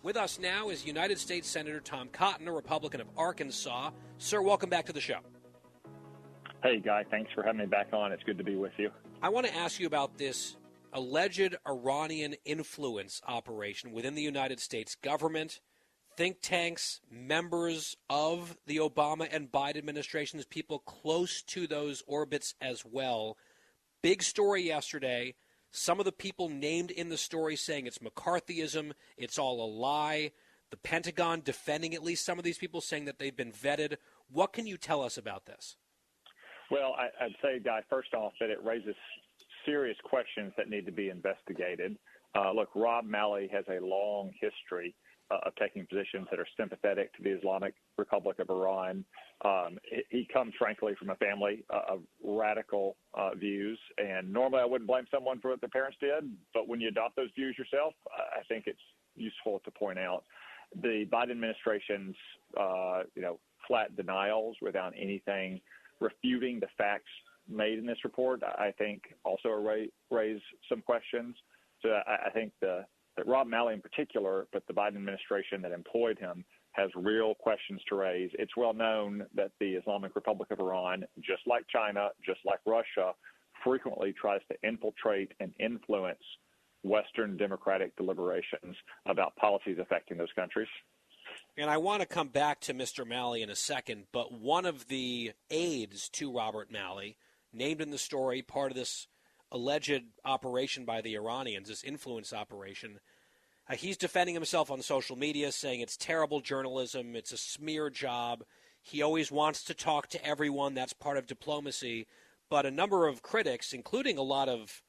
With us now is United States Senator Tom Cotton, a Republican of Arkansas. Sir, welcome back to the show. Hey, Guy. Thanks for having me back on. It's good to be with you. I want to ask you about this alleged Iranian influence operation within the United States government, think tanks, members of the Obama and Biden administrations, people close to those orbits as well. Big story yesterday. Some of the people named in the story saying it's McCarthyism, it's all a lie. The Pentagon defending at least some of these people, saying that they've been vetted. What can you tell us about this? Well, I'd say, Guy, first off, that it raises serious questions that need to be investigated. Look, Rob Malley has a long history of taking positions that are sympathetic to the Islamic Republic of Iran. He comes, frankly, from a family of radical views, and normally I wouldn't blame someone for what their parents did, but when you adopt those views yourself, I think it's useful to point out the Biden administration's, flat denials without anything refuting the facts made in this report, I think also raise some questions. So I think that Rob Malley in particular, but the Biden administration that employed him, has real questions to raise. It's well known that the Islamic Republic of Iran, just like China, just like Russia, frequently tries to infiltrate and influence Western democratic deliberations about policies affecting those countries. And I want to come back to Mr. Malley in a second, but one of the aides to Robert Malley, named in the story, part of this alleged operation by the Iranians, this influence operation, he's defending himself on social media, saying it's terrible journalism, it's a smear job. He always wants to talk to everyone. That's part of diplomacy. But a number of critics, including a lot of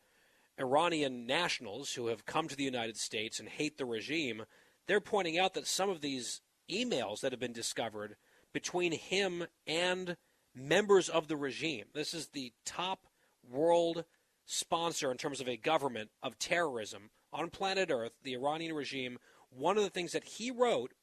Iranian nationals who have come to the United States and hate the regime, they're pointing out that some of these emails that have been discovered between him and members of the regime, this is the top world sponsor in terms of a government of terrorism on planet Earth, the Iranian regime. One of the things that he wrote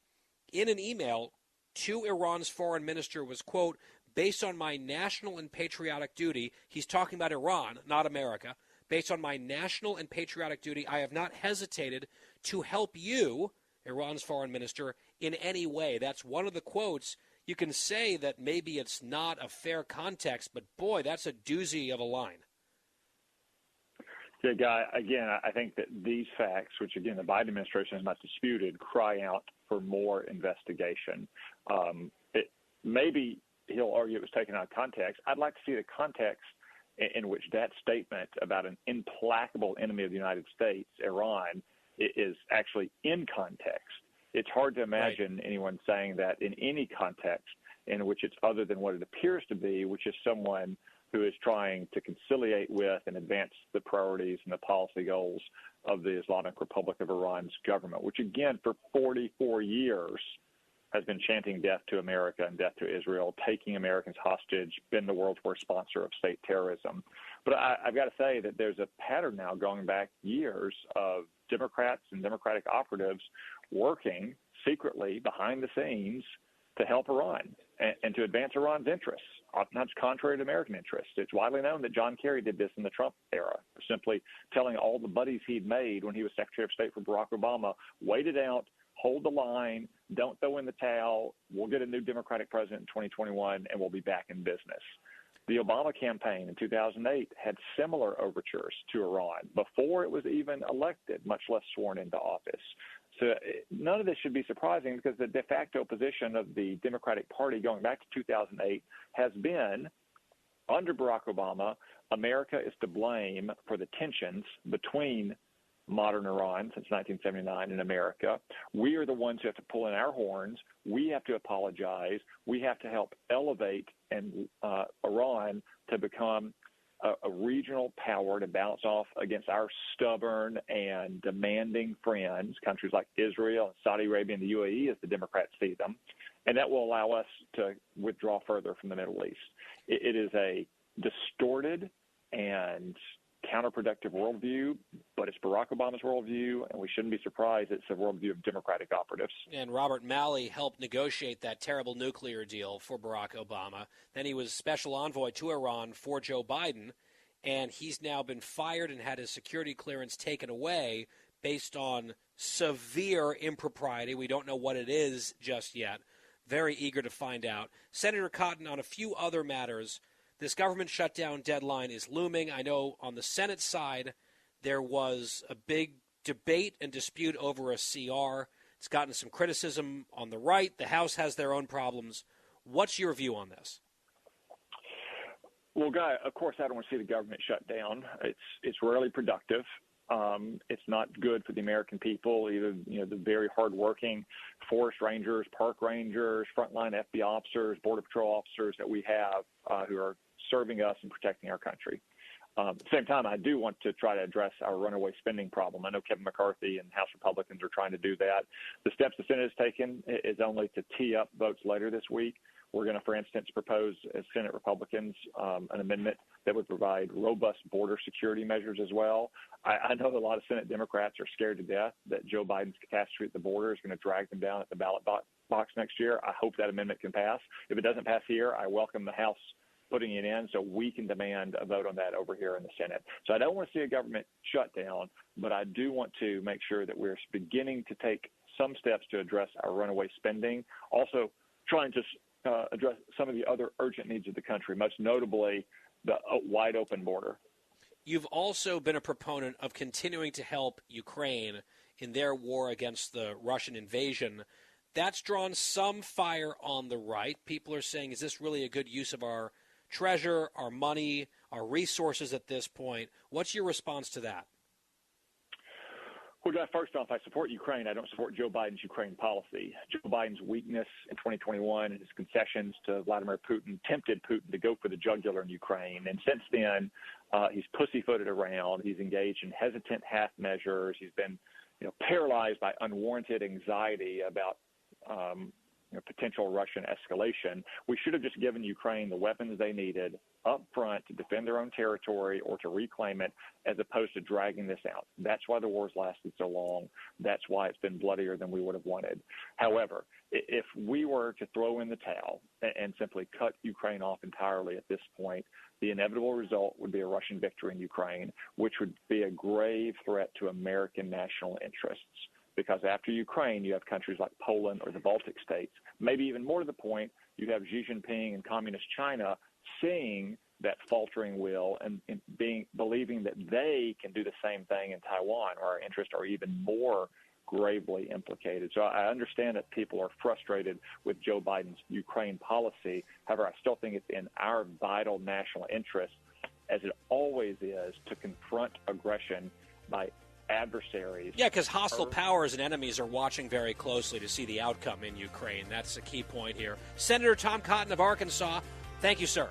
in an email to Iran's foreign minister was, quote, based on my national and patriotic duty, he's talking about Iran, not America, based on my national and patriotic duty, I have not hesitated to help you, Iran's foreign minister, in any way. That's one of the quotes. You can say that maybe it's not a fair context, but boy, that's a doozy of a line. Yeah, Guy, again, I think that these facts, which, again, the Biden administration has not disputed, cry out for more investigation. Maybe he'll argue it was taken out of context. I'd like to see the context in which that statement about an implacable enemy of the United States, Iran, is actually in context. It's hard to imagine anyone saying that in any context in which it's other than what it appears to be, which is someone who is trying to conciliate with and advance the priorities and the policy goals of the Islamic Republic of Iran's government, which, again, for 44 years has been chanting death to America and death to Israel, taking Americans hostage, been the world's worst sponsor of state terrorism. But I've got to say that there's a pattern now going back years of Democrats and Democratic operatives working secretly behind the scenes to help Iran and to advance Iran's interests, oftentimes contrary to American interests. It's widely known that John Kerry did this in the Trump era, simply telling all the buddies he'd made when he was Secretary of State for Barack Obama, wait it out, hold the line, don't throw in the towel, we'll get a new Democratic president in 2021, and we'll be back in business. The Obama campaign in 2008 had similar overtures to Iran before it was even elected, much less sworn into office. So none of this should be surprising because the de facto position of the Democratic Party going back to 2008 has been, under Barack Obama, America is to blame for the tensions between modern Iran since 1979 in America. We are the ones who have to pull in our horns. We have to apologize. We have to help elevate Iran to become a regional power to bounce off against our stubborn and demanding friends, countries like Israel and Saudi Arabia and the UAE as the Democrats see them. And that will allow us to withdraw further from the Middle East. It is a distorted and counterproductive worldview, but it's Barack Obama's worldview, and we shouldn't be surprised it's the worldview of Democratic operatives. And Robert Malley helped negotiate that terrible nuclear deal for Barack Obama. Then he was special envoy to Iran for Joe Biden, and he's now been fired and had his security clearance taken away based on severe impropriety. We don't know what it is just yet. Very eager to find out. Senator Cotton, on a few other matters, this government shutdown deadline is looming. I know on the Senate side there was a big debate and dispute over a CR. It's gotten some criticism on the right. The House has their own problems. What's your view on this? Well, Guy, of course, I don't want to see the government shut down. It's rarely productive. It's not good for the American people, either the very hardworking forest rangers, park rangers, frontline FBI officers, Border Patrol officers that we have who are serving us and protecting our country. At the same time, I do want to try to address our runaway spending problem. I know Kevin McCarthy and House Republicans are trying to do that. The steps the Senate has taken is only to tee up votes later this week. We're going to, for instance, propose as Senate Republicans an amendment that would provide robust border security measures as well. I know that a lot of Senate Democrats are scared to death that Joe Biden's catastrophe at the border is going to drag them down at the ballot box next year. I hope that amendment can pass. If it doesn't pass here, I welcome the House putting it in so we can demand a vote on that over here in the Senate. So I don't want to see a government shutdown, but I do want to make sure that we're beginning to take some steps to address our runaway spending, also trying to address some of the other urgent needs of the country, most notably the wide open border. You've also been a proponent of continuing to help Ukraine in their war against the Russian invasion. That's drawn some fire on the right. People are saying, is this really a good use of our treasure, our money, our resources at this point? What's your response to that? Well, first off, I support Ukraine. I don't support Joe Biden's Ukraine policy. Joe Biden's weakness in 2021 and his concessions to Vladimir Putin tempted Putin to go for the jugular in Ukraine. And since then, he's pussyfooted around. He's engaged in hesitant half measures. He's been paralyzed by unwarranted anxiety about potential Russian escalation. We should have just given Ukraine the weapons they needed up front to defend their own territory or to reclaim it, as opposed to dragging this out. That's why the war's lasted so long. That's why it's been bloodier than we would have wanted. However, if we were to throw in the towel and simply cut Ukraine off entirely at this point, the inevitable result would be a Russian victory in Ukraine, which would be a grave threat to American national interests. Because after Ukraine, you have countries like Poland or the Baltic states. Maybe even more to the point, you have Xi Jinping and Communist China seeing that faltering will and believing that they can do the same thing in Taiwan, where our interests are even more gravely implicated. So I understand that people are frustrated with Joe Biden's Ukraine policy. However, I still think it's in our vital national interest, as it always is, to confront aggression by adversaries. Yeah, because hostile powers and enemies are watching very closely to see the outcome in Ukraine. That's the key point here. Senator Tom Cotton of Arkansas, thank you, sir.